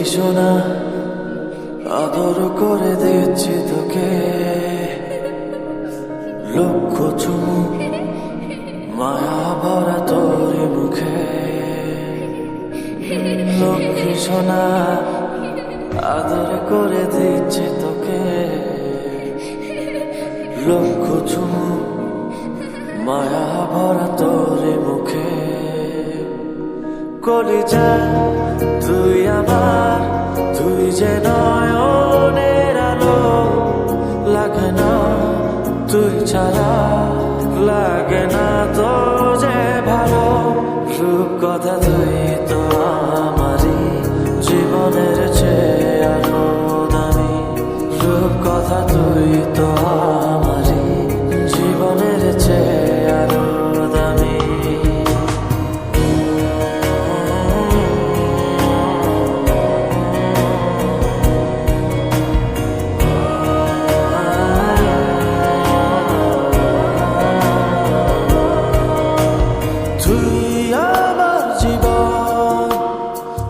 সোনা আদর করে দিচ্ছি তোকে, লক্ষ চুমু মায়া ভরা তোর মুখে। লক্ষ্মী সোনা আদর করে দিচ্ছি তোকে, লক্ষ চুমু মায়া ভরা তোর মুখে। কলিজা তুই আমার, তুই যে নয়নের আলো, লাগে না তুই ছাড়া, লাগে না তো যে ভালো। রূপ কথা তুই তো আমারই জীবনের চেয়ে আরো দামি, রূপ কথা তুই তো আমারই জীবনের চেয়ে আরো দামি। তুই আমার জীবন,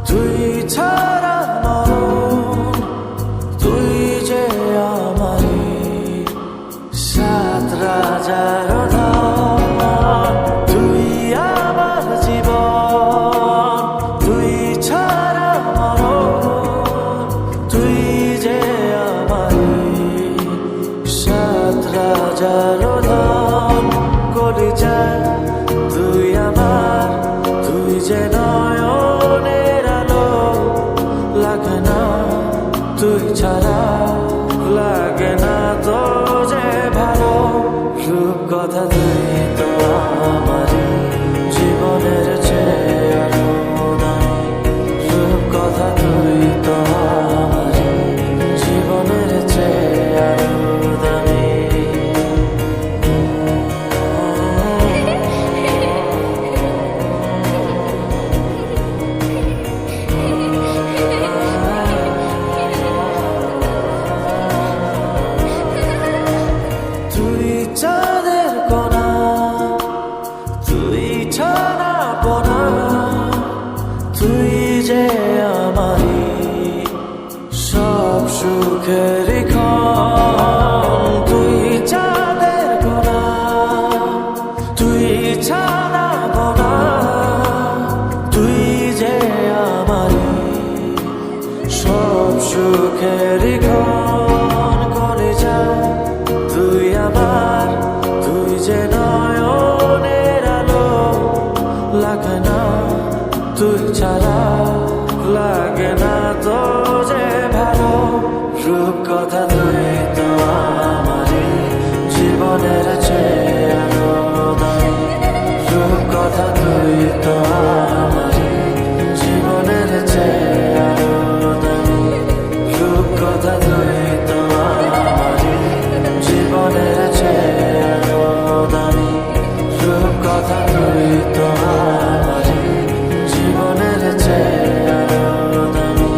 তুই ছাড়া মরণ, তুই যে আমারই সাত রাজার ধন। তুই আমার জীবন, তুই ছাড়া মরণ, তুই যে আমারই সাত রাজার ধন। কলিজা তুই আমার, তুই যে নয়নের আলো, লাগে না তুই ছাড়া, লাগে না তো যে ভালো। রূপ কথা তুই তো আমারই জীবনের চেয়ে আরো দামি, রূপ কথা তুই তো আমারই জীবনের চেয়ে আরো দামি। তুই চাঁদের কোনা, তুই ছানা পোনা, তুই যে আমারই সব সুখের ক্ষণ। তুই চাঁদের কোনা, তুই ছানা পোনা, তুই যে আমারই সব সুখের ক্ষণ। কলিজা তুই আমার, তুই যে নয়নের আলো, লাগে না তুই ছাড়া, লাগে না তো যে ভালো। রূপ কথা তুই তো আমারই জীবনের চেয়ে আরো দামি, রূপ কথা তুই তো আমারই জীবনের চেয়ে আরো দামি, রূপ কথা তুই তো আমারই জীবনের চেয়ে আরো দামি, রূপ কথা তুই তো আমারই জীবনের চেয়ে আরো দামি।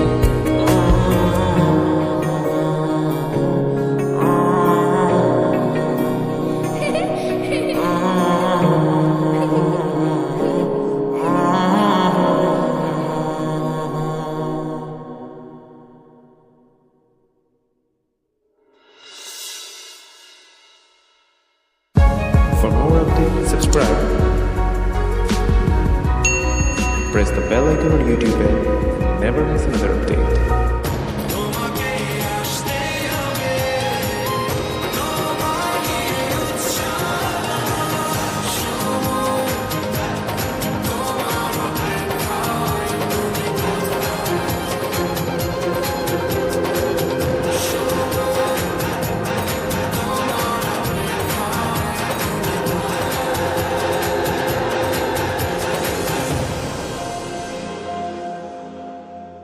For more updates, subscribe. Press the bell icon on YouTube and never miss another update.